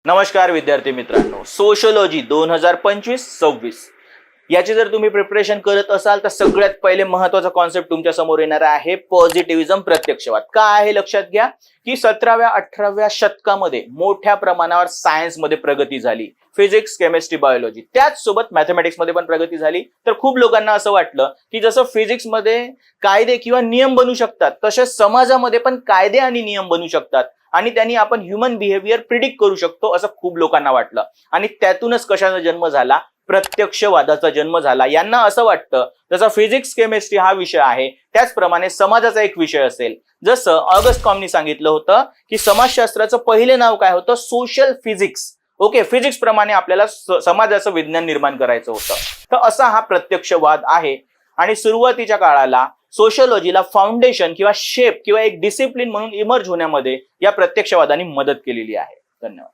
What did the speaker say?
नमस्कार विद्यार्थी मित्रांनो, सोशोलॉजी 2025-26 याची जर तुम्ही प्रिपरेशन करत असाल तर सगळ्यात पहिले महत्त्वाचा कॉन्सेप्ट तुमच्या समोर येणार आहे पॉझिटिव्हिजम, प्रत्यक्षवाद. काय आहे लक्षात घ्या की 17व्या-18व्या शतकामध्ये मोठ्या प्रमाणावर सायन्स मध्ये प्रगती झाली. फिजिक्स, केमिस्ट्री, बायोलॉजी, त्याच सोबत मॅथमॅटिक्स मध्ये पण प्रगती झाली. तर खूप लोकांना असं वाटलं की जसं फिजिक्स मध्ये कायदे किंवा नियम बनू शकतात तसेच समाजामध्ये पण कायदे आणि नियम बनू शकतात आणि त्यांनी आपण ह्युमन बिहेवियर प्रिडिक्ट करू शकतो असं खूप लोकांना वाटलं. आणि त्यातूनच कशाचा जन्म झाला? प्रत्यक्षवादाचा जन्म झाला. यांना असं वाटतं जसं फिजिक्स, केमिस्ट्री हा विषय आहे त्याचप्रमाणे समाजाचा एक विषय असेल. जसं ऑगस्ट कॉमनी सांगितलं होतं की समाजशास्त्राचं पहिले नाव काय होतं? Social physics. ओके, फिजिक्स प्रमाणे आपल्याला समाजाचं विज्ञान निर्माण करायचं होतं. तर असा हा प्रत्यक्षवाद आहे. आणि सुरुवातीच्या काळाला सोशियोलॉजीला फाउंडेशन किंवा शेप किंवा एक डिसिप्लिन म्हणून इमर्ज होण्यामध्ये या प्रत्यक्षवादाने मदत केलेली आहे. धन्यवाद.